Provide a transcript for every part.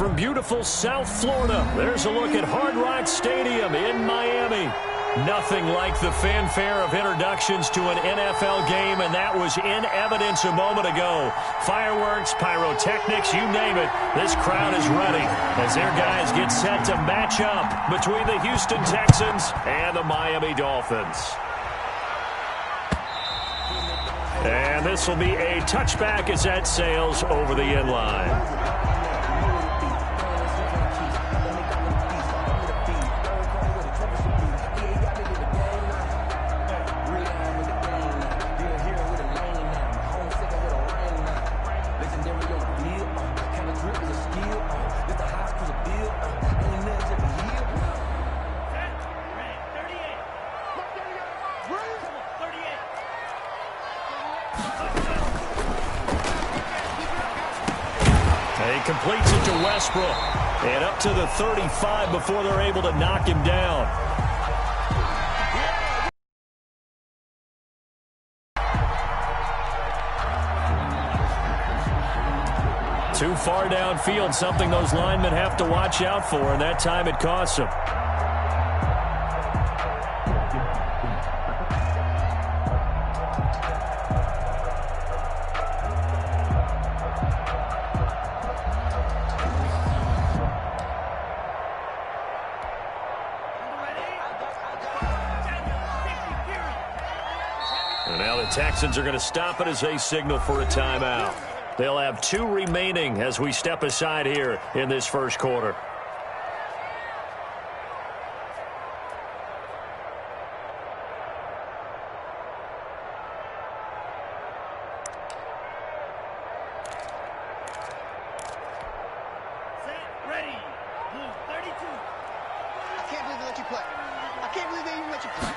from beautiful South Florida, there's a look at Hard Rock Stadium in Miami. Nothing like the fanfare of introductions to an NFL game, and that was in evidence a moment ago. Fireworks, pyrotechnics, you name it, this crowd is ready as their guys get set to match up between the Houston Texans and the Miami Dolphins. And this will be a touchback as that sails over the end line. He completes it to Westbrook. And up to the 35 before they're able to knock him down. Too far downfield, something those linemen have to watch out for, and that time it costs them. Texans are going to stop it as they signal for a timeout. They'll have 2 remaining as we step aside here in this first quarter. Set, ready. Blue 32. I can't believe they let you play. I can't believe they even let you play.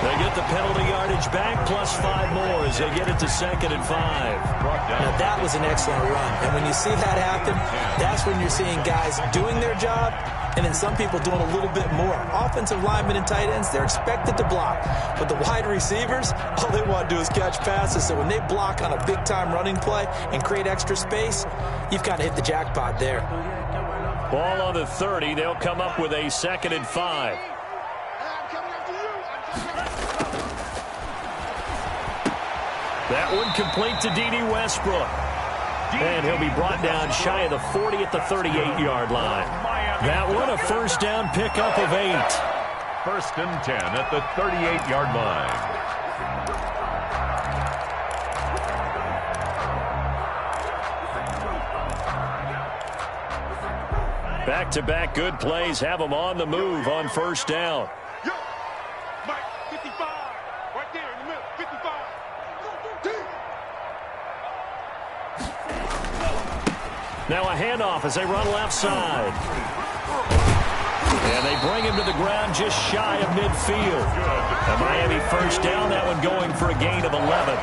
They get the penalty yardage back, plus 5 more as they get it to 2nd and 5. Now, that was an excellent run. And when you see that happen, that's when you're seeing guys doing their job and then some people doing a little bit more. Offensive linemen and tight ends, they're expected to block. But the wide receivers, all they want to do is catch passes. So when they block on a big-time running play and create extra space, you've kind of hit the jackpot there. Ball on the 30. They'll come up with a 2nd and 5. That one complete to D.D. Westbrook. And he'll be brought down shy of the 40 at the 38-yard line. That one a first down pickup of 8. 1st and 10 at the 38-yard line. Back-to-back good plays have them on the move on first down. Now a handoff as they run left side. And they bring him to the ground just shy of midfield. A Miami first down, that one going for a gain of 11.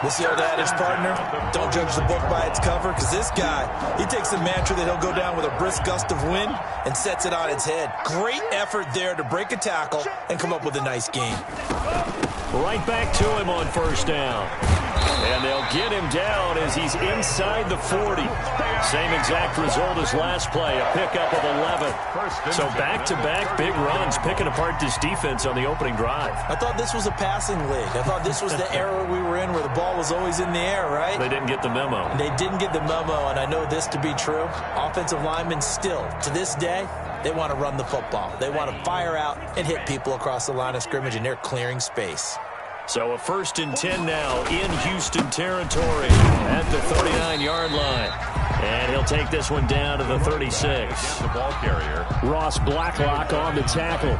What's the old adage, partner? Don't judge the book by its cover, because this guy, he takes the mantra that he'll go down with a brisk gust of wind and sets it on its head. Great effort there to break a tackle and come up with a nice gain. Right back to him on first down. And they'll get him down as he's inside the 40. Same exact result as last play, a pickup of 11. So back-to-back big runs, picking apart this defense on the opening drive. I thought this was a passing league. I thought this was the era we were in where the ball was always in the air, right? They didn't get the memo. They didn't get the memo, and I know this to be true. Offensive linemen still, to this day, they want to run the football. They want to fire out and hit people across the line of scrimmage, and they're clearing space. So a 1st and 10 now in Houston territory at the 39-yard line. And he'll take this one down to the 36. The ball carrier. Ross Blacklock on the tackle.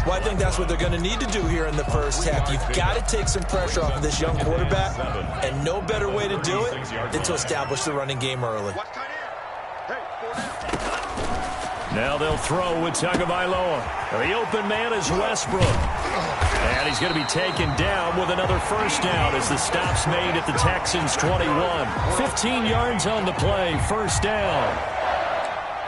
Well, I think that's what they're going to need to do here in the first half. You've got to take some pressure off of this young quarterback, and no better way to do it than to establish the running game early. Now they'll throw with Tagovailoa. The open man is Westbrook. And he's going to be taken down with another first down as the stop's made at the Texans' 21. 15 yards on the play, first down.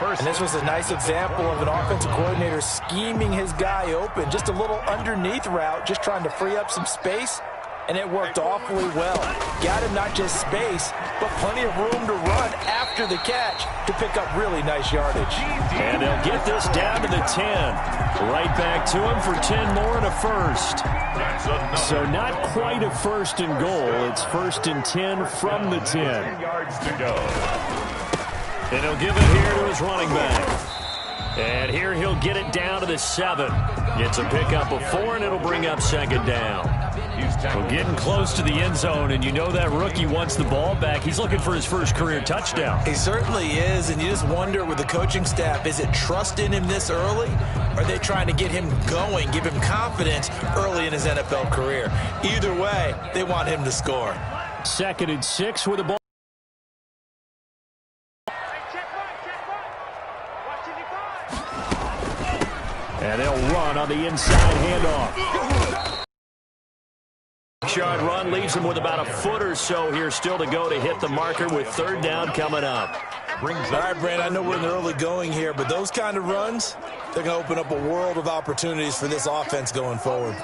And this was a nice example of an offensive coordinator scheming his guy open. Just a little underneath route, just trying to free up some space. and it worked awfully well. Got him not just space, but plenty of room to run after the catch to pick up really nice yardage. And they'll get this down to the 10. Right back to him for 10 more and a first. So not quite a first and goal. It's first and 10 from the 10. Yards to go. And he'll give it here to his running back. And here he'll get it down to the 7. Gets a pickup of 4, and it'll bring up second down. We're getting close to the end zone, and you know that rookie wants the ball back. He's looking for his first career touchdown. He certainly is, and you just wonder with the coaching staff, is it trust in him this early? Or are they trying to get him going, give him confidence early in his NFL career? Either way, they want him to score. 2nd and 6 with the ball. And they'll run on the inside handoff. Yard run leaves him with about a foot or so here still to go to hit the marker with third down coming up. All right, Brand, I know we're in the early going here, but those kind of runs, they're going to open up a world of opportunities for this offense going forward.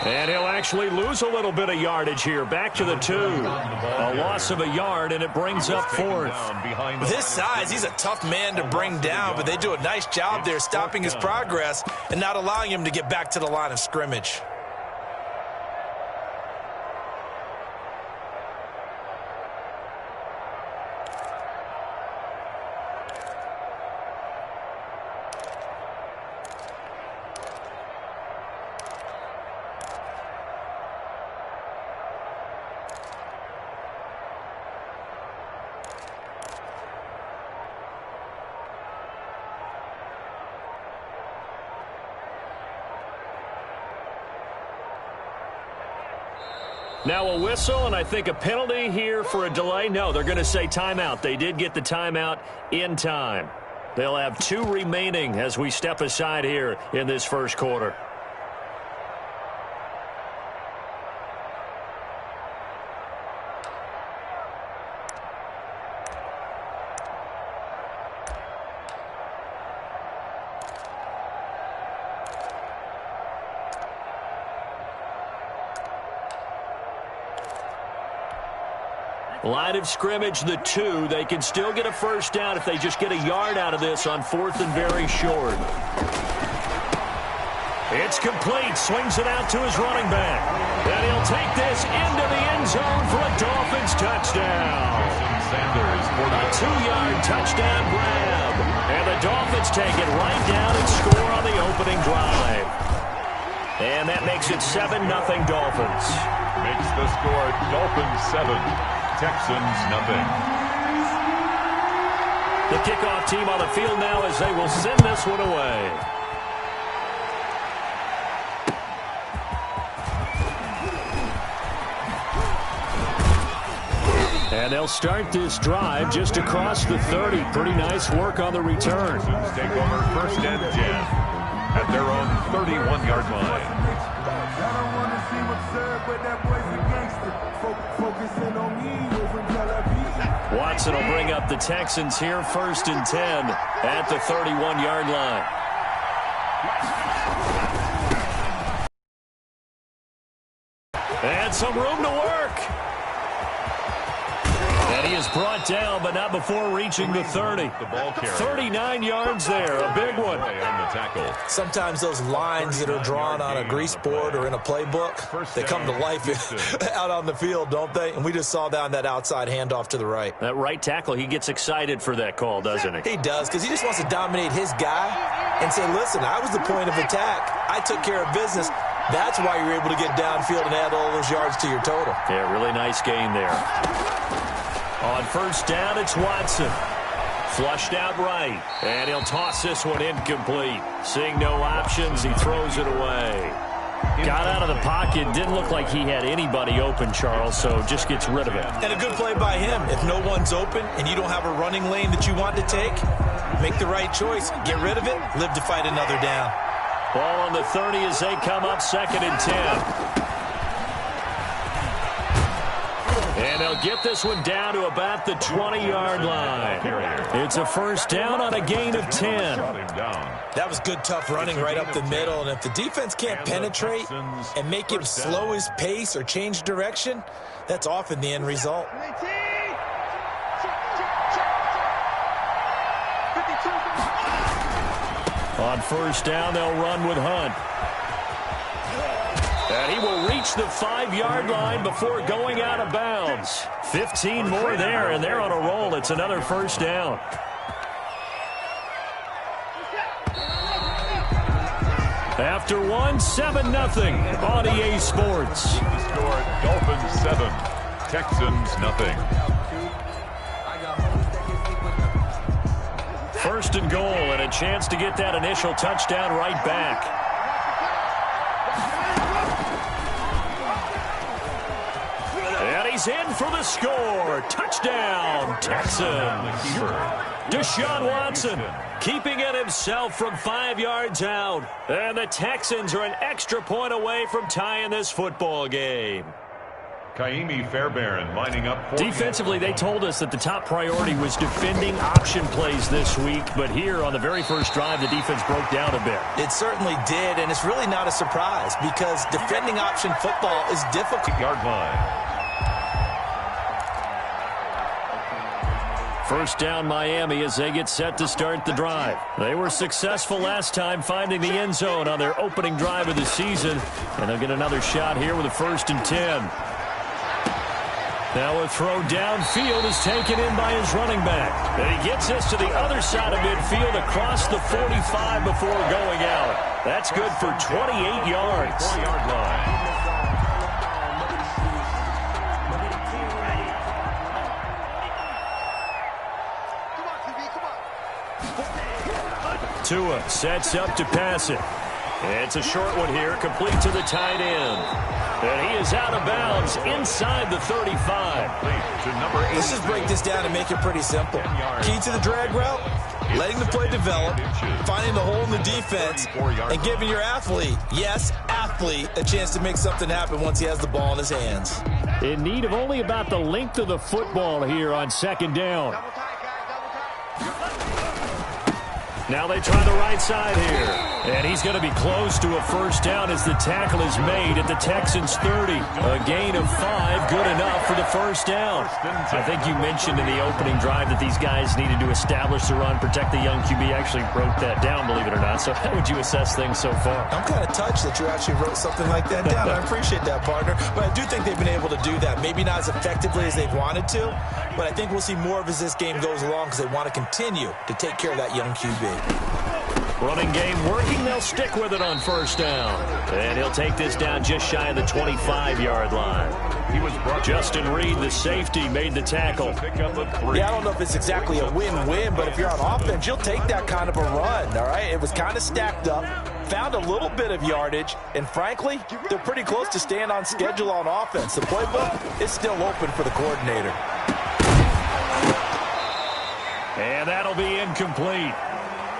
And he'll actually lose a little bit of yardage here. Back to the 2. A loss of a yard, and it brings up 4th. With his size, he's a tough man to bring down, but they do a nice job there stopping his progress and not allowing him to get back to the line of scrimmage. Now a whistle, and I think a penalty here for a delay. No, they're going to say timeout. They did get the timeout in time. They'll have 2 remaining as we step aside here in this first quarter. Line of scrimmage, the 2. They can still get a first down if they just get a yard out of this on 4th and very short. It's complete. Swings it out to his running back. And he'll take this into the end zone for a Dolphins touchdown. A 2-yard touchdown grab. And the Dolphins take it right down and score on the opening drive. And that makes it 7-0 Dolphins. Makes the score Dolphins 7. Texans nothing. The kickoff team on the field now as they will send this one away. And they'll start this drive just across the 30. Pretty nice work on the return. Texans take over 1st and 10 at their own 31-yard line. Watson will bring up the Texans here 1st and 10 at the 31-yard line. And some room to work. And he is brought down, but not before reaching the 30. 39 yards there, a big one. Sometimes those lines that are drawn on a grease board or in a playbook, they come to life out on the field, don't they? And we just saw down that outside handoff to the right. That right tackle, he gets excited for that call, doesn't he? He does, because he just wants to dominate his guy and say, listen, I was the point of attack. I took care of business. That's why you're able to get downfield and add all those yards to your total. Yeah, really nice game there. On 1st down, it's Watson. Flushed out right. And he'll toss this one incomplete. Seeing no options, he throws it away. Got out of the pocket. Didn't look like he had anybody open, Charles, so just gets rid of it. And a good play by him. If no one's open and you don't have a running lane that you want to take, make the right choice. Get rid of it. Live to fight another down. Ball on the 30 as they come up 2nd and 10. And And they'll get this one down to about the 20-yard line. It's a first down on a gain of 10. That was good, tough running right up the middle. And if the defense can't penetrate and make him slow his pace or change direction, that's often the end result. On first down, they'll run with Hunt. And he will reach the 5-yard line before going out of bounds. 15 more there, and they're on a roll. It's another first down. After one, 7-0 on EA Sports. The score, Dolphins 7, Texans nothing. First and goal, and a chance to get that initial touchdown right back. And he's in for the score. Touchdown, Texans. Deshaun Watson keeping it himself from 5 yards out. And the Texans are an extra point away from tying this football game. Kaimi Fairbairn lining up. Defensively, they told us that the top priority was defending option plays this week. But here on the very first drive, the defense broke down a bit. It certainly did, and it's really not a surprise because defending option football is difficult. Yard line. First down Miami as they get set to start the drive. They were successful last time finding the end zone on their opening drive of the season. And they'll get another shot here with a 1st and 10. Now a throw downfield is taken in by his running back. And he gets this to the other side of midfield across the 45 before going out. That's good for 28 yards. 4-yard line. Tua sets up to pass it. It's a short one here, complete to the tight end. And he is out of bounds inside the 35. Let's just break this down and make it pretty simple. Key to the drag route, letting the play develop, finding the hole in the defense, and giving your athlete, yes, athlete, a chance to make something happen once he has the ball in his hands. In need of only about the length of the football here on second down. Now they try the right side here. And he's going to be close to a first down as the tackle is made at the Texans' 30. A gain of 5, good enough for the first down. I think you mentioned in the opening drive that these guys needed to establish the run, protect the young QB. Actually wrote that down, believe it or not. So how would you assess things so far? I'm kind of touched that you actually wrote something like that down. I appreciate that, partner. But I do think they've been able to do that. Maybe not as effectively as they've wanted to, but I think we'll see more of as this game goes along because they want to continue to take care of that young QB. Running game working. They'll stick with it on first down. And he'll take this down just shy of the 25-yard line. He was Justin Reed, the safety, made the tackle. Yeah, I don't know if it's exactly a win-win, but if you're on offense, you'll take that kind of a run, all right? It was kind of stacked up, found a little bit of yardage, and frankly, they're pretty close to staying on schedule on offense. The playbook is still open for the coordinator. And that'll be incomplete.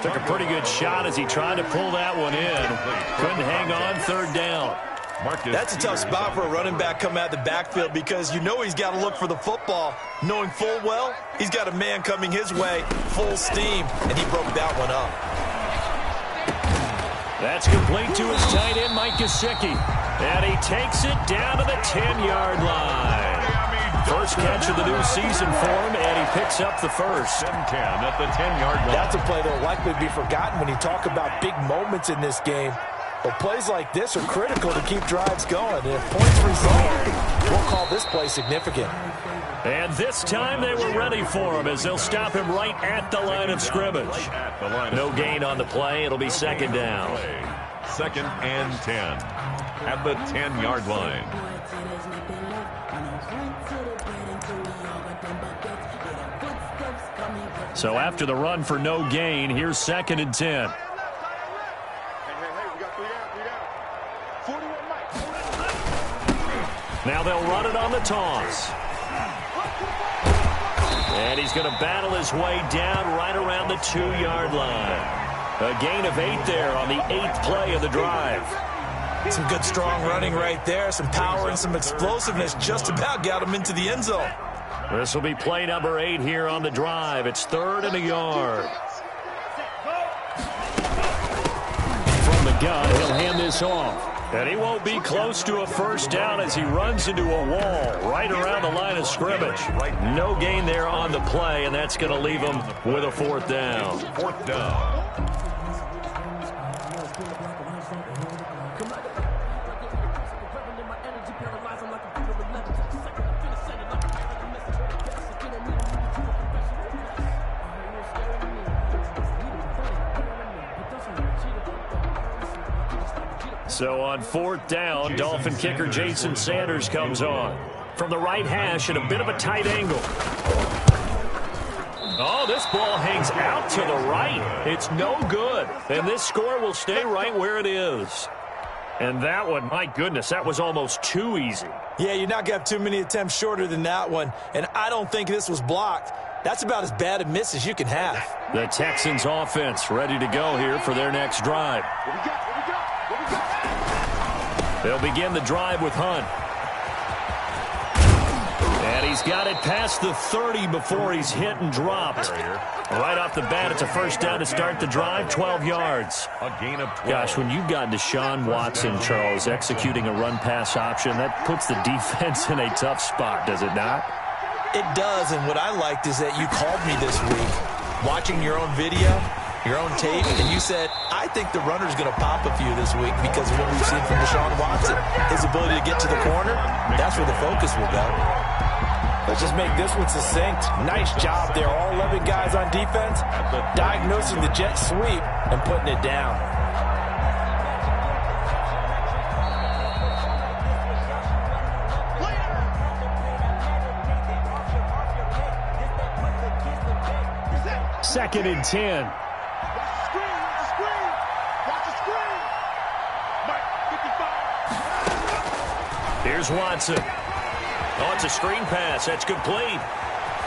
Took a pretty good shot as he tried to pull that one in. Couldn't hang on, third down. That's a tough spot for a running back coming out of the backfield because you know he's got to look for the football, knowing full well he's got a man coming his way, full steam, and he broke that one up. That's complete to his tight end, Mike Gesicki. And he takes it down to the 10-yard line. First catch of the new season for him, and he picks up the first. 10 at the 10-yard line. That's a play that will likely be forgotten when you talk about big moments in this game. But plays like this are critical to keep drives going. And if points result, we'll call this play significant. And this time they were ready for him as they'll stop him right at the line of scrimmage. No gain on the play. It'll be second down. 2nd and 10 at the 10-yard line. So after the run for no gain, here's 2nd and 10. Now they'll run it on the toss. And he's going to battle his way down right around the 2-yard line. A gain of 8 there on the 8th play of the drive. Some good, strong running right there. Some power and some explosiveness just about got him into the end zone. This will be play number 8 here on the drive. It's 3rd and a yard. From the gun, he'll hand this off. And he won't be close to a first down as he runs into a wall right around the line of scrimmage. No gain there on the play, and that's going to leave him with a 4th down. 4th down. So on 4th down, Dolphin kicker Jason Sanders comes on. From the right hash at a bit of a tight angle. Oh, this ball hangs out to the right. It's no good. And this score will stay right where it is. And that one, my goodness, that was almost too easy. Yeah, you're not going to have too many attempts shorter than that one. And I don't think this was blocked. That's about as bad a miss as you can have. The Texans offense ready to go here for their next drive. They'll begin the drive with Hunt. And he's got it past the 30 before he's hit and dropped. Right off the bat, it's a first down to start the drive, 12 yards. A gain of 12. Gosh, when you've got Deshaun Watson, Charles, executing a run-pass option, that puts the defense in a tough spot, does it not? It does, and what I liked is that you called me this week, watching your own video, your own tape, and you said, I think the runner's going to pop a few this week because of what we've seen from Deshaun Watson. His ability to get to the corner, that's where the focus will go. Let's just make this one succinct. Nice job there. All 11 guys on defense diagnosing the jet sweep and putting it down. Second and 10. Here's Watson. Oh, it's a screen pass. That's complete.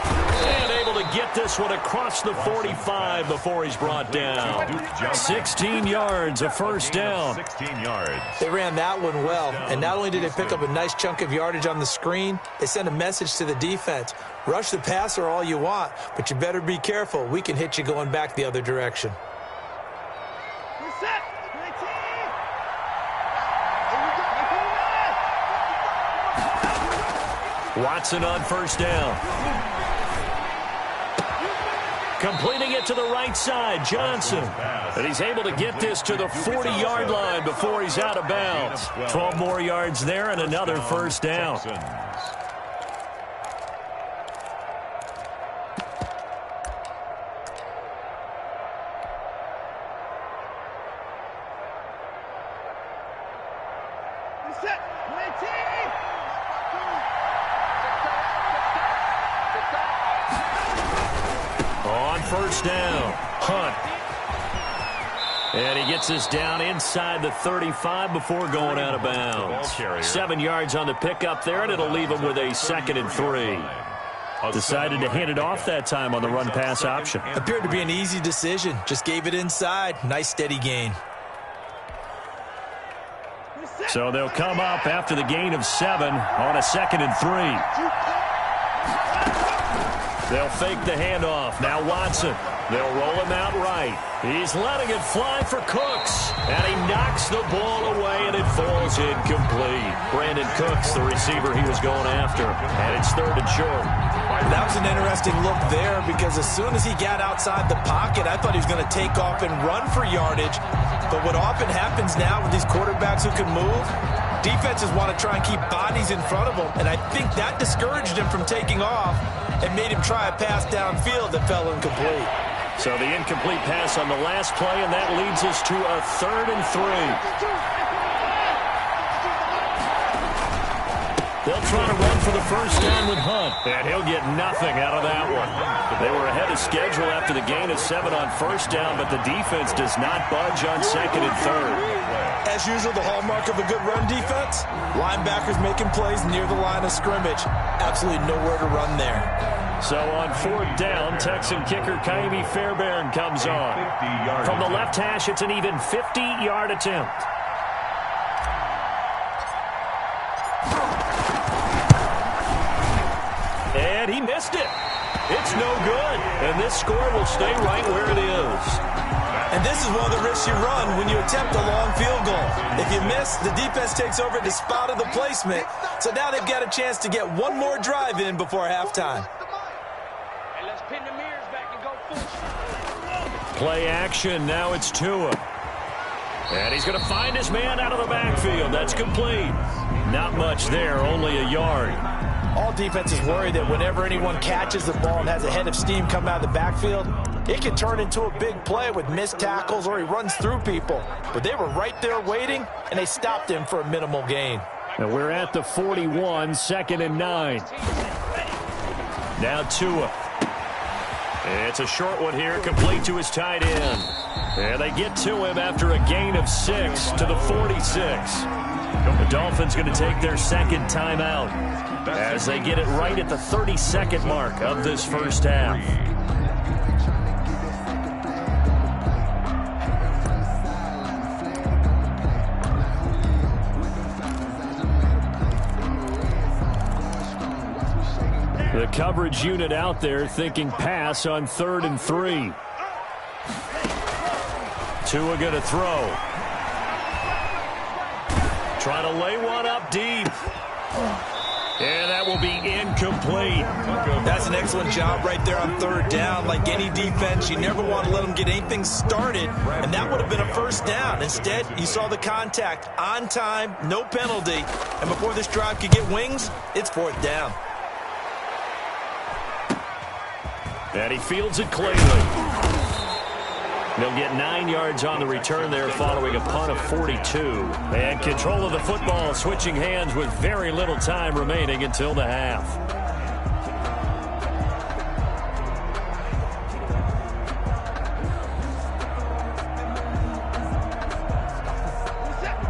And able to get this one across the 45 before he's brought down. 16 yards, a first down. 16 yards. They ran that one well, and not only did they pick up a nice chunk of yardage on the screen, they sent a message to the defense. Rush the passer all you want, but you better be careful. We can hit you going back the other direction. Watson on first down. Completing it to the right side, Johnson. And he's able to get this to the 40-yard line before he's out of bounds. 12 more yards there and another first down. First down, Hunt. And he gets this down inside the 35 before going out of bounds. 7 yards on the pickup there, and it'll leave him with a 2nd and 3. Decided to hand it off that time on the run-pass option. Appeared to be an easy decision. Just gave it inside. Nice steady gain. So they'll come up after the gain of 7 on a 2nd and 3. They'll fake the handoff. Now Watson. They'll roll him out right. He's letting it fly for Cooks. And he knocks the ball away, and it falls incomplete. Brandon Cooks, the receiver he was going after. And it's 3rd and short. That was an interesting look there because as soon as he got outside the pocket, I thought he was going to take off and run for yardage. But what often happens now with these quarterbacks who can move, defenses want to try and keep bodies in front of them. And I think that discouraged him from taking off and made him try a pass downfield that fell incomplete. So the incomplete pass on the last play, and that leads us to a 3rd and 3. They'll try to run for the first down with Hunt, and he'll get nothing out of that one. They were ahead of schedule after the gain of 7 on first down, but the defense does not budge on 2nd and 3rd. As usual, the hallmark of a good run defense, linebackers making plays near the line of scrimmage. Absolutely nowhere to run there. So on 4th down, Texan kicker Kaimi Fairbairn comes on. From the left hash, it's an even 50-yard attempt. and he missed it. It's no good, and this score will stay right where it is. And this is one of the risks you run when you attempt a long field goal. If you miss, the defense takes over at the spot of the placement. So now they've got a chance to get one more drive in before halftime. Hey, let's pin the mirrors back and go full. Play action. Now it's Tua. And he's going to find his man out of the backfield. That's complete. Not much there, only a yard. All defenses worry that whenever anyone catches the ball and has a head of steam come out of the backfield, it can turn into a big play with missed tackles or he runs through people. But they were right there waiting, and they stopped him for a minimal gain. And we're at the 41, 2nd and 9. Now Tua. It's a short one here, complete to his tight end. And they get to him after a gain of 6 to the 46. The Dolphins going to take their second timeout as they get it right at the 30-second mark of this first half. The coverage unit out there thinking pass on 3rd and 3. Tua going to throw. Trying to lay one up deep. And that will be incomplete. That's an excellent job right there on 3rd down. Like any defense, you never want to let them get anything started, and that would have been a first down. Instead, you saw the contact on time, no penalty, and before this drive could get wings, it's 4th down. And he fields it cleanly. They'll get 9 yards on the return there following a punt of 42. And control of the football, switching hands with very little time remaining until the half.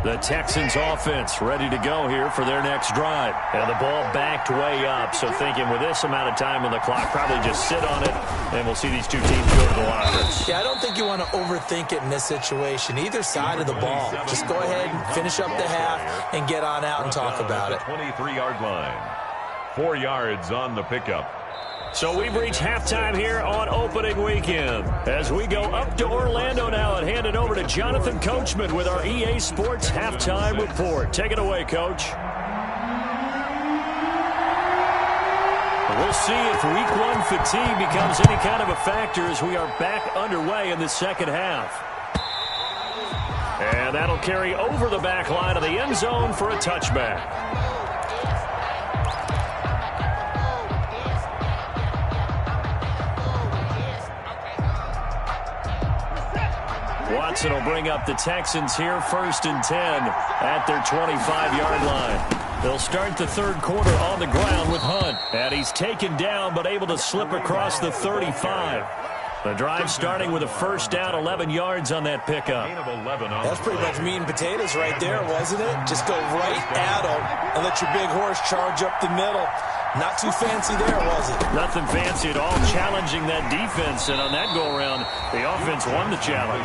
The Texans offense ready to go here for their next drive. And the ball backed way up, so thinking with this amount of time on the clock, probably just sit on it, and we'll see these two teams go to the lockers. Yeah, I don't think you want to overthink it in this situation. Either side of the ball. Just go ahead and finish up the half and get on out and talk about it. 23-yard line. 4 yards on the pickup. So we've reached halftime here on opening weekend. As we go up to Orlando now and hand it over to Jonathan Coachman with our EA Sports Halftime Report. Take it away, Coach. We'll see if Week 1 fatigue becomes any kind of a factor as we are back underway in the second half. And that'll carry over the back line of the end zone for a touchback. Watson will bring up the Texans here, 1st and 10 at their 25-yard line. They'll start the third quarter on the ground with Hunt. And he's taken down but able to slip across the 35. The drive starting with a first down, 11 yards on that pickup. That's pretty much meat and potatoes right there, wasn't it? Just go right at them and let your big horse charge up the middle. Not too fancy there, was it? Nothing fancy at all, challenging that defense. And on that go-around, the offense won the challenge.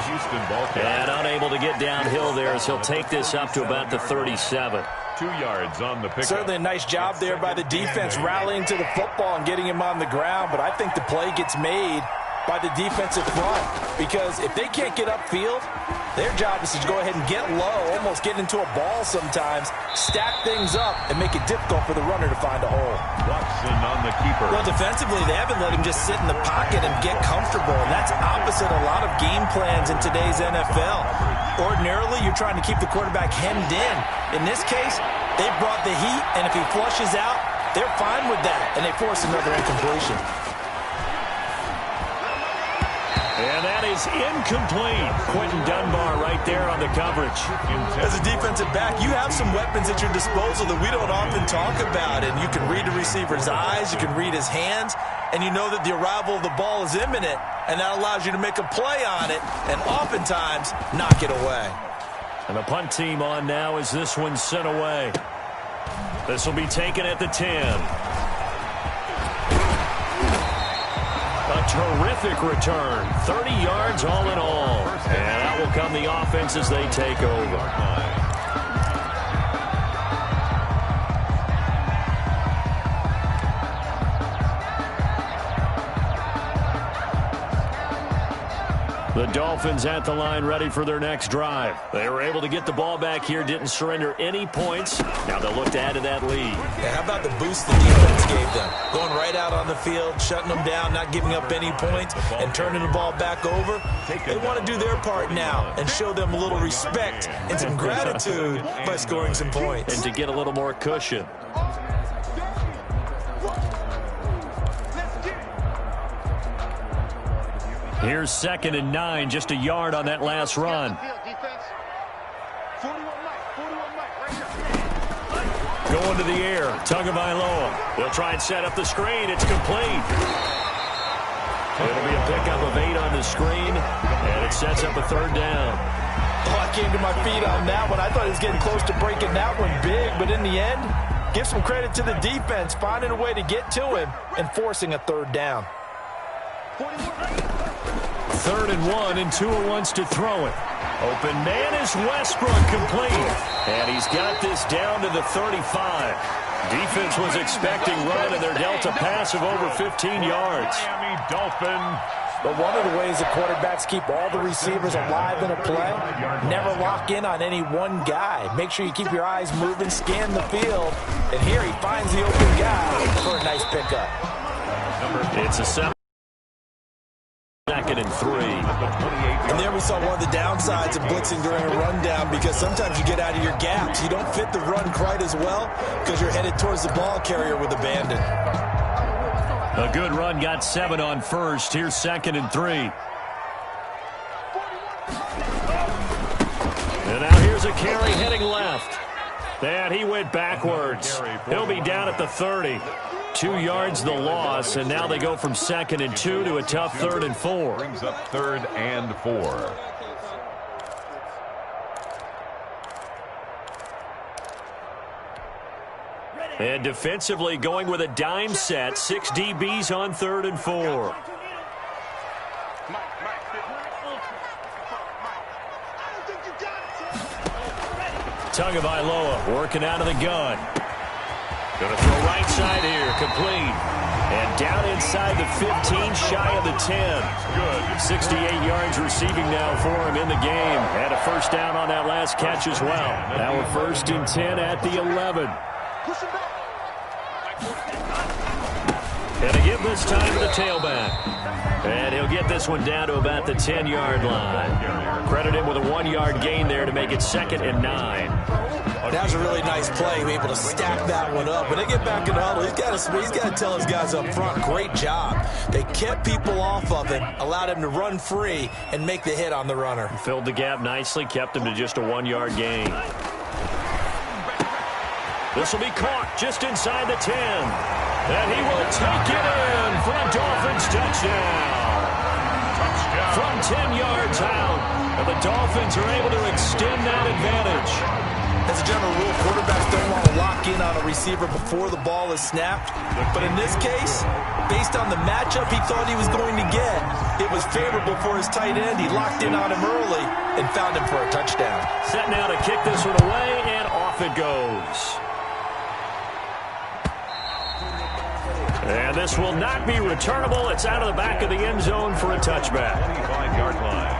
And unable to get downhill there as he'll take this up to about the 37. 2 yards on the pickup. Certainly a nice job there by the defense rallying to the football and getting him on the ground. But I think the play gets made by the defensive front, because if they can't get upfield, their job is to go ahead and get low, almost get into a ball sometimes, stack things up, and make it difficult for the runner to find a hole. Watson on the keeper. Well, defensively, they haven't let him just sit in the pocket and get comfortable, and that's opposite a lot of game plans in today's NFL. Ordinarily, you're trying to keep the quarterback hemmed in. In this case, they brought the heat, and if he flushes out, they're fine with that, and they force another incompletion. And that is incomplete. Quentin Dunbar right there on the coverage. As a defensive back, you have some weapons at your disposal that we don't often talk about. And you can read the receiver's eyes, you can read his hands, and you know that the arrival of the ball is imminent. And that allows you to make a play on it and oftentimes knock it away. And the punt team on now as this one's sent away. This will be taken at the 10. A terrific return. 30 yards all in all. And out will come the offense as they take over. The Dolphins at the line ready for their next drive. They were able to get the ball back here, didn't surrender any points. Now they'll look to add to that lead. Yeah, how about the boost the defense gave them? Going right out on the field, shutting them down, not giving up any points, and turning the ball back over. They want to do their part now and show them a little respect and some gratitude by scoring some points. And to get a little more cushion. Here's 2nd and 9, just a yard on that last run. Going to the air, Tagovailoa. They'll try and set up the screen. It's complete. It'll be a pickup of 8 on the screen, and it sets up a 3rd down. Oh, I came to my feet on that one. I thought he was getting close to breaking that one big, but in the end, give some credit to the defense, finding a way to get to him and forcing a 3rd down. 3rd and 1, and Tua wants to throw it. Open man is Westbrook, complete. And he's got this down to the 35. Defense was expecting run, and they're dealt a pass of over 15 yards. Miami Dolphins. But one of the ways the quarterbacks keep all the receivers alive in a play, never lock in on any one guy. Make sure you keep your eyes moving, scan the field. And here he finds the open guy for a nice pickup. It's a 2nd and 3. And there we saw one of the downsides of blitzing during a rundown, because sometimes you get out of your gaps. You don't fit the run quite as well because you're headed towards the ball carrier with abandon. A good run, got 7 on first. Here's 2nd and 3. And now here's a carry heading left. And he went backwards. He'll be down at the 30. 2 yards the loss, and now they go from 2nd and 2 to a tough 3rd and 4. Brings up 3rd and 4. And defensively going with a dime set. 6 DBs on 3rd and 4. Tagovailoa working out of the gun. Going to throw right side here, complete. And down inside the 15, shy of the 10. Good. 68 yards receiving now for him in the game. Had a 1st down on that last catch as well. Now a 1st and 10 at the 11. And to give this time to the tailback. And he'll get this one down to about the 10-yard line. Credit him with a 1-yard gain there to make it 2nd and 9. Oh, that was a really nice play. He was able to stack that one up. When they get back in the huddle, he's got to tell his guys up front, great job. They kept people off of him, allowed him to run free, and make the hit on the runner. Filled the gap nicely, kept him to just a 1-yard gain. This will be caught just inside the 10. And he will take it in for a Dolphins touchdown. From 10 yards out. And the Dolphins are able to extend that advantage. As a general rule, quarterbacks don't want to lock in on a receiver before the ball is snapped. But in this case, based on the matchup he thought he was going to get, it was favorable for his tight end. He locked in on him early and found him for a touchdown. Set now to kick this one away, and off it goes. And this will not be returnable. It's out of the back of the end zone for a touchback. 25-yard line.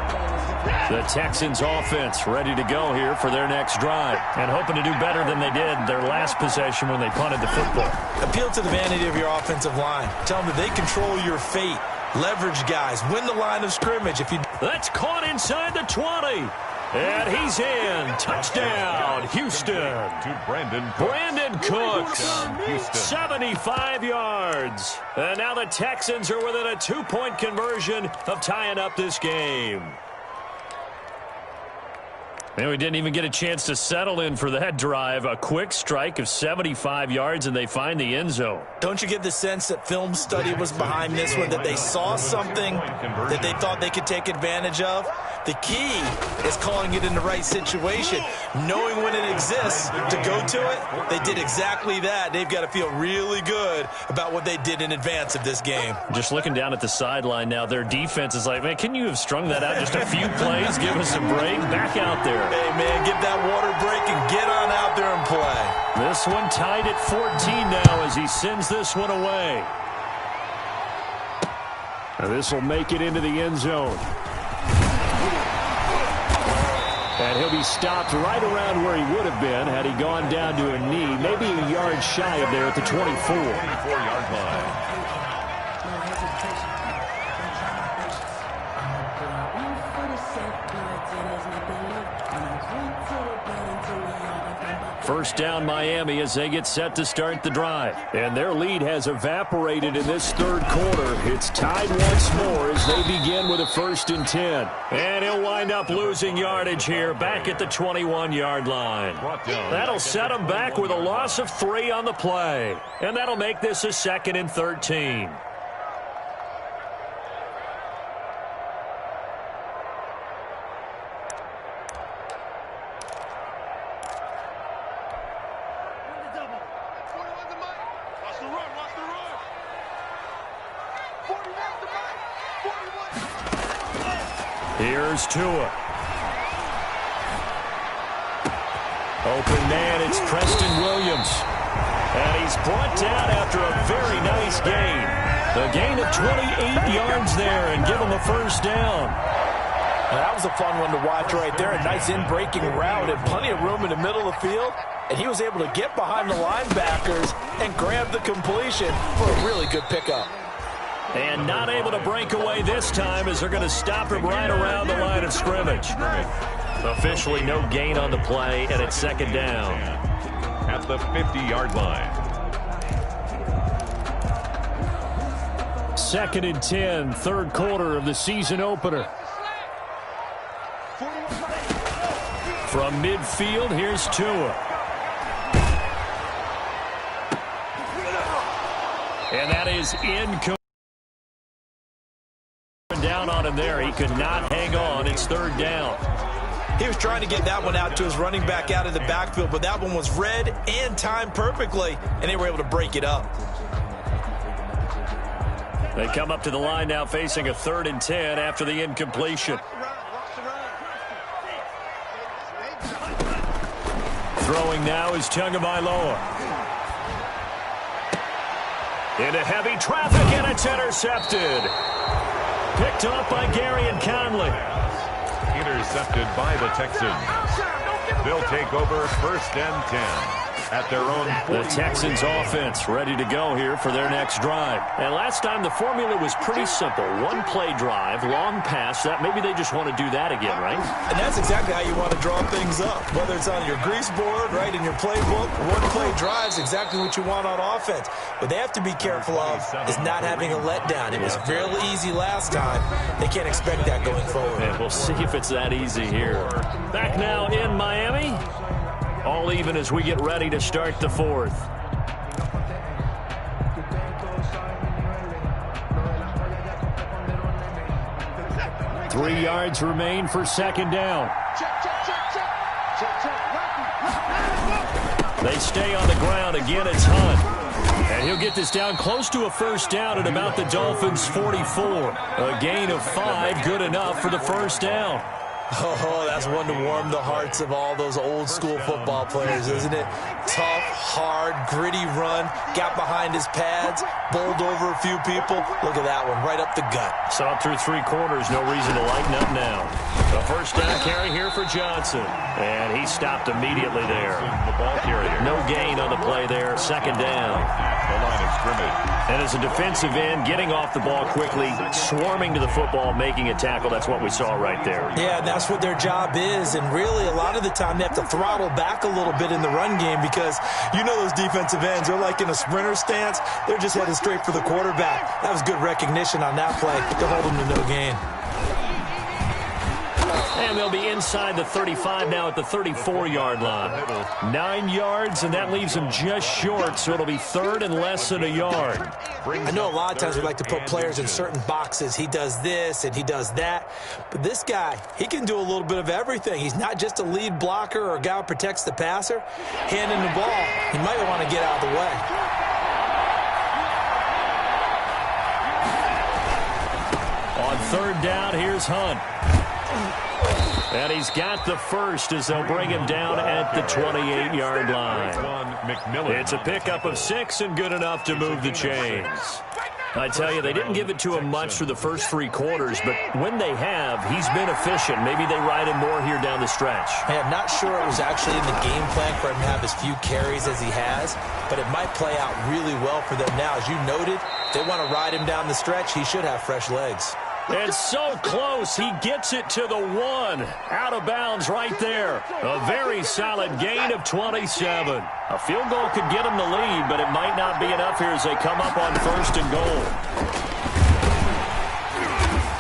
The Texans offense ready to go here for their next drive, and hoping to do better than they did their last possession when they punted the football. Appeal to the vanity of your offensive line. Tell them that they control your fate. Leverage guys. Win the line of scrimmage. That's caught inside the 20. And he's in. Touchdown, Houston. To Brandon Cooks. Houston. 75 yards. And now the Texans are within a 2-point conversion of tying up this game. And we didn't even get a chance to settle in for that drive. A quick strike of 75 yards, and they find the end zone. Don't you get the sense that film study was behind this one, that they saw something that they thought they could take advantage of? The key is calling it in the right situation, knowing when it exists to go to it. They did exactly that. They've got to feel really good about what they did in advance of this game. Just looking down at the sideline now, their defense is like, man, can you have strung that out just a few plays? Give us a break. Back out there. Hey, man, get that water break and get on out there and play. This one tied at 14 now as he sends this one away. And this will make it into the end zone. And he'll be stopped right around where he would have been had he gone down to a knee, maybe a yard shy of there at the 24. 24-yard line. First down Miami as they get set to start the drive. And their lead has evaporated in this third quarter. It's tied once more as they begin with a 1st and 10. And he'll wind up losing yardage here back at the 21-yard line. That'll set him back with a loss of 3 on the play. And that'll make this a 2nd and 13. Here's Tua. Open man, it's Preston Williams. And he's brought down after a very nice gain. A gain of 28 yards there and give him a 1st down. Now, that was a fun one to watch right there. A nice in-breaking route and plenty of room in the middle of the field. And he was able to get behind the linebackers and grab the completion for a really good pickup. And not able to break away this time as they're going to stop him right around the line of scrimmage. Officially no gain on the play, and it's 2nd down. At the 50-yard line. 2nd and 10, third quarter of the season opener. From midfield, here's Tua. And that is incomplete. Down on him there. He could not hang on. It's 3rd down. He was trying to get that one out to his running back out of the backfield, but that one was read and timed perfectly, and they were able to break it up. They come up to the line now facing a 3rd and 10 after the incompletion. Throwing now is Tagovailoa. Into heavy traffic, and it's intercepted. Picked off by Gary and Conley. Intercepted by the Texans. They'll take over 1st and 10 at their own 40. The Texans offense ready to go here for their next drive. And last time the formula was pretty simple. 1-play drive, long pass. That maybe they just want to do that again, right? And that's exactly how you want to draw things up. Whether it's on your grease board, right, in your playbook, 1-play drive is exactly what you want on offense. What they have to be careful of is not having a letdown. It was real easy last time. They can't expect that going forward. And we'll see if it's that easy here. Back now in Miami. All even as we get ready to start the 4th. Three yards remain for 2nd down. They stay on the ground. Again, it's Hunt. And he'll get this down close to a 1st down at about the Dolphins' 44. A gain of 5, good enough for the 1st down. Oh, that's one to warm the hearts of all those old-school football players, isn't it? Tough, hard, gritty run, got behind his pads, bowled over a few people. Look at that one, right up the gut. Saw through 3 quarters, no reason to lighten up now. The 1st down carry here for Johnson. And he stopped immediately there. The ball carrier. No gain on the play there, 2nd down. The line of scrimmage. And as a defensive end, getting off the ball quickly, swarming to the football, making a tackle, that's what we saw right there. Yeah, and that's what their job is, and really a lot of the time they have to throttle back a little bit in the run game because you know those defensive ends, they're like in a sprinter stance. They're just headed straight for the quarterback. That was good recognition on that play to hold them to no gain. And they'll be inside the 35 now at the 34-yard line. 9 yards, and that leaves them just short, so it'll be 3rd and less than a yard. I know a lot of times we like to put players in certain boxes. He does this and he does that. But this guy, he can do a little bit of everything. He's not just a lead blocker or a guy who protects the passer. Handing the ball, he might want to get out of the way. On 3rd down, here's Hunt. And he's got the 1st as they'll bring him down at the 28-yard line. It's a pickup of 6 and good enough to move the chains. I tell you, they didn't give it to him much through the first 3 quarters, but when they have, he's been efficient. Maybe they ride him more here down the stretch. Hey, I'm not sure it was actually in the game plan for him to have as few carries as he has, but it might play out really well for them now. As you noted, if they want to ride him down the stretch, he should have fresh legs. It's so close. He gets it to the 1. Out of bounds right there. A very solid gain of 27. A field goal could get him the lead, but it might not be enough here as they come up on 1st and goal.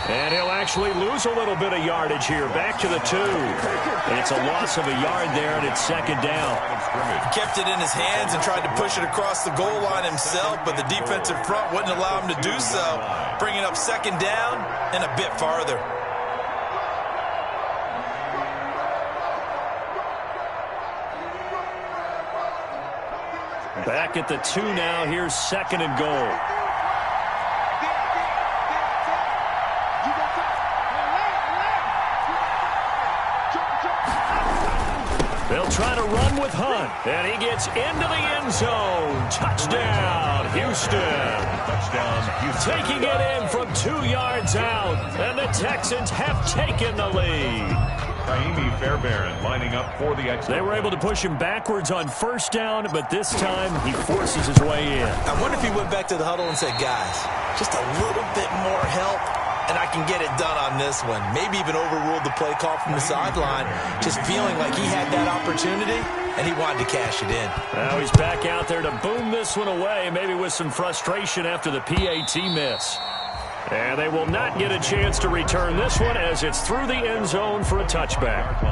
And he'll actually lose a little bit of yardage here. Back to the 2. It's a loss of a yard there, and it's 2nd down. He kept it in his hands and tried to push it across the goal line himself, but the defensive front wouldn't allow him to do so, bringing up 2nd down and a bit farther. Back at the 2 now. Here's 2nd and goal. They'll try to run with Hunt, and he gets into the end zone. Touchdown, Houston. Touchdown, Houston. Taking it in from 2 yards out, and the Texans have taken the lead. Kaimi Fairbairn lining up for the exit. They were able to push him backwards on 1st down, but this time he forces his way in. I wonder if he went back to the huddle and said, guys, just a little bit more help, and I can get it done on this one. Maybe even overruled the play call from the sideline, just feeling like he had that opportunity, and he wanted to cash it in. Now he's back out there to boom this one away, maybe with some frustration after the PAT miss. And they will not get a chance to return this one as it's through the end zone for a touchback.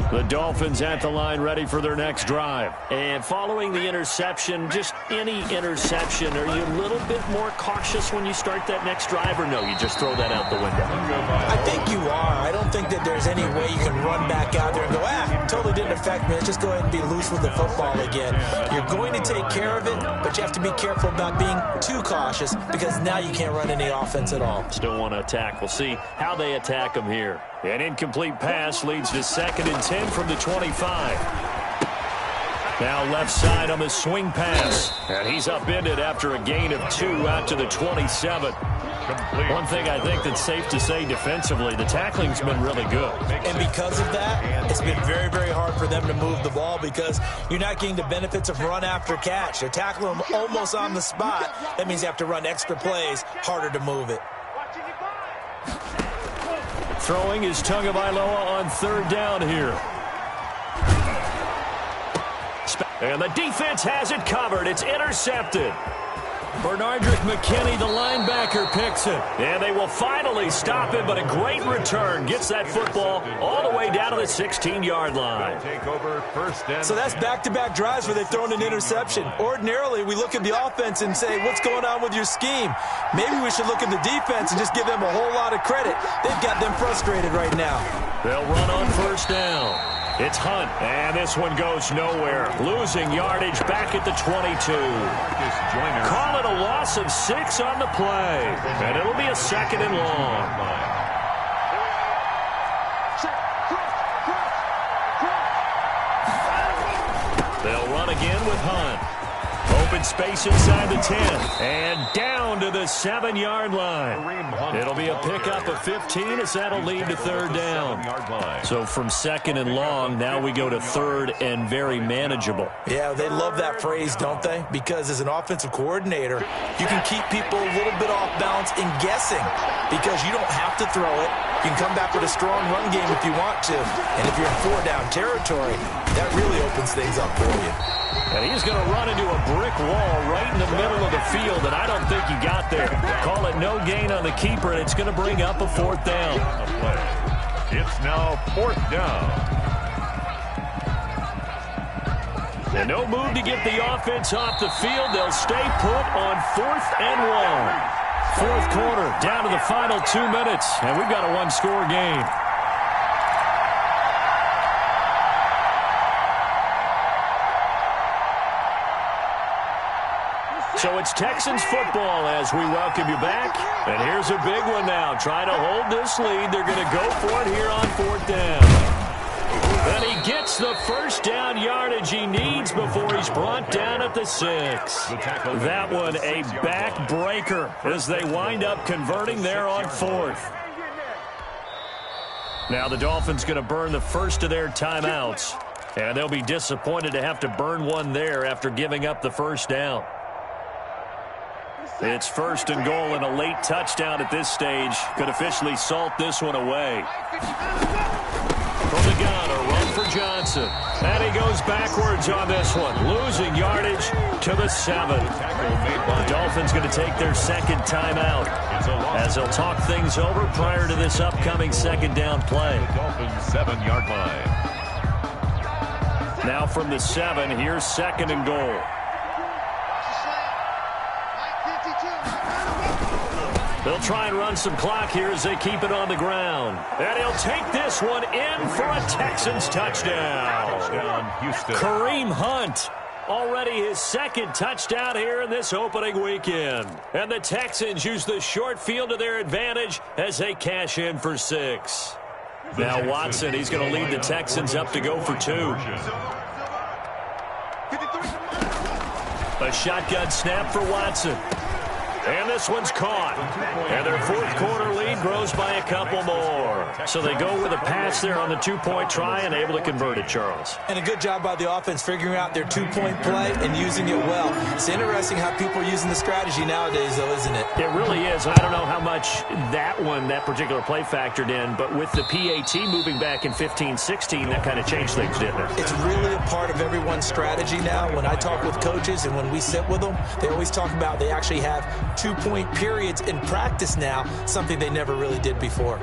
The Dolphins at the line ready for their next drive. And following the interception, just any interception, are you a little bit more cautious when you start that next drive, or no, you just throw that out the window? I think you are. I don't think that there's any way you can run back out there and go, totally didn't affect me. Let's just go ahead and be loose with the football again. You're going to take care of it, but you have to be careful about being too cautious because now you can't run any offense at all. Still want to attack. We'll see how they attack them here. An incomplete pass leads to 2nd and 10 from the 25. Now left side on the swing pass. And he's upended after a gain of 2 out to the 27. One thing I think that's safe to say defensively, the tackling's been really good. And because of that, it's been very, very hard for them to move the ball because you're not getting the benefits of run after catch. They're tackling them almost on the spot. That means you have to run extra plays, harder to move it. Throwing is Tagovailoa on 3rd down here. And the defense has it covered. It's intercepted. Bernardrick McKinney, the linebacker, picks it. And they will finally stop him, but a great return. Gets that football all the way down to the 16-yard line. Take over 1st and so that's back-to-back drives where they've thrown an interception. Ordinarily, we look at the offense and say, what's going on with your scheme? Maybe we should look at the defense and just give them a whole lot of credit. They've got them frustrated right now. They'll run on 1st down. It's Hunt, and this one goes nowhere. Losing yardage back at the 22. Call it a loss of 6 on the play, and it'll be a 2nd and long. They'll run again with Hunt. Open space inside the 10, and down to the 7-yard line. It'll be a pickup of 15 as that'll lead to 3rd down. So from 2nd and long, now we go to 3rd and very manageable. Yeah, they love that phrase, don't they? Because as an offensive coordinator, you can keep people a little bit off balance in guessing because you don't have to throw it. You can come back with a strong run game if you want to. And if you're in 4-down territory, that really opens things up for you. And he's going to run into a brick wall right in the middle of the field, and I don't think he got there. Call it no gain on the keeper, and it's going to bring up a 4th down. It's now 4th down. And no move to get the offense off the field. They'll stay put on 4th and 1. 4th quarter, down to the final 2 minutes, and we've got a 1-score game. So it's Texans football as we welcome you back. And here's a big one now. Trying to hold this lead. They're going to go for it here on 4th down. And he gets the first down yardage he needs before he's brought down at the 6. That one a backbreaker as they wind up converting there on 4th. Now the Dolphins going to burn the first of their timeouts. And they'll be disappointed to have to burn one there after giving up the first down. It's 1st and goal, and a late touchdown at this stage could officially salt this one away. From the gun, a run for Johnson. And he goes backwards on this one, losing yardage to the 7. The Dolphins going to take their second timeout as they'll talk things over prior to this upcoming second down play. Dolphins 7-yard line. Now from the 7, here's 2nd and goal. They'll try and run some clock here as they keep it on the ground. And he'll take this one in for a Texans touchdown. Kareem Hunt, already his second touchdown here in this opening weekend. And the Texans use the short field to their advantage as they cash in for 6. Now Watson, he's going to lead the Texans up to go for 2. A shotgun snap for Watson. And this one's caught. And their 4th quarter lead grows by a couple more. So they go with a pass there on the 2-point try and able to convert it, Charles. And a good job by the offense figuring out their 2-point play and using it well. It's interesting how people are using the strategy nowadays, though, isn't it? It really is. I don't know how much that particular play factored in, but with the PAT moving back in 15-16, that kind of changed things, didn't it? It's really a part of everyone's strategy now. When I talk with coaches and when we sit with them, they always talk about they actually have 2-point periods in practice now, something they never really did before.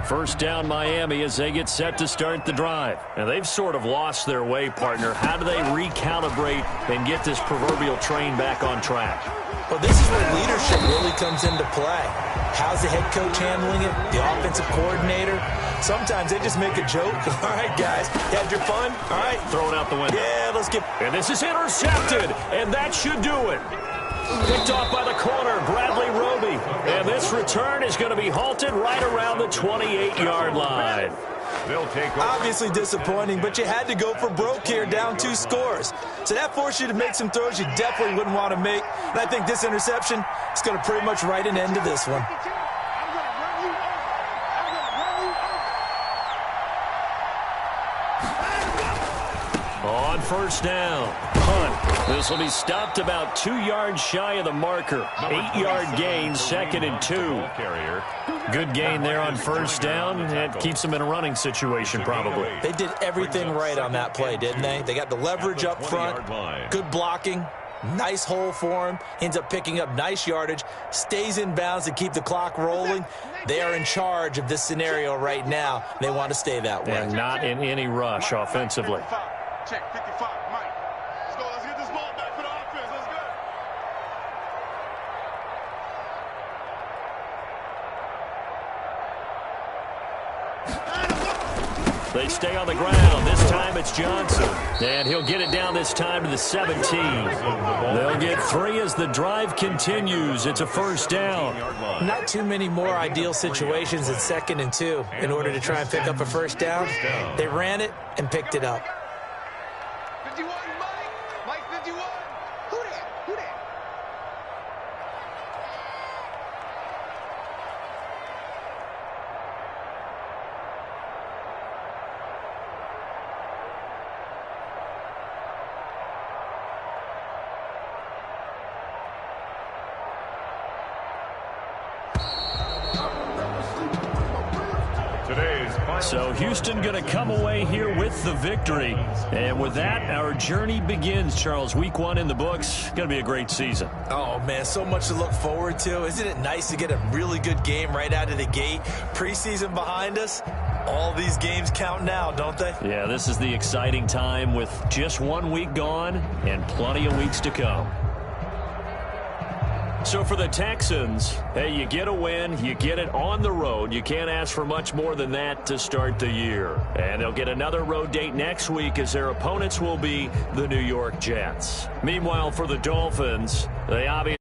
First down Miami as they get set to start the drive. And they've sort of lost their way, partner. How do they recalibrate and get this proverbial train back on track? Well, this is where leadership really comes into play. How's the head coach handling it? The offensive coordinator? Sometimes they just make a joke. All right, guys, you had your fun? All right. Throw it out the window. Yeah, let's get... And this is intercepted, and that should do it. Picked off by the corner, Bradley Roby. And this return is going to be halted right around the 28-yard line. They'll take over. Obviously disappointing, but you had to go for broke here, down 2 scores. So that forced you to make some throws you definitely wouldn't want to make. And I think this interception is going to pretty much write an end to this one. On first down, Hunt. This will be stopped about 2 yards shy of the marker. 8-yard gain, 2nd and 2. Good gain there on first down. It keeps them in a running situation, probably. They did everything right on that play, didn't they? They got the leverage up front, good blocking, nice hole for him, ends up picking up nice yardage, stays in bounds to keep the clock rolling. They are in charge of this scenario right now. They want to stay that way. And not in any rush offensively. Check 55, Mike. Let's go. Let's get this ball back for the offense. Let's go. They stay on the ground. This time it's Johnson. And he'll get it down this time to the 17. They'll get 3 as the drive continues. It's a first down. Not too many more ideal situations in 2nd and 2 in order to try and pick up a first down. They ran it and picked it up. 51, Mike 51. Who that? Who that? So Houston going to come away here with the victory. And with that, our journey begins, Charles. Week 1 in the books. Going to be a great season. Oh, man, so much to look forward to. Isn't it nice to get a really good game right out of the gate? Preseason behind us. All these games count now, don't they? Yeah, this is the exciting time with just 1 week gone and plenty of weeks to come. So for the Texans, hey, you get a win, you get it on the road. You can't ask for much more than that to start the year. And they'll get another road date next week as their opponents will be the New York Jets. Meanwhile, for the Dolphins, they obviously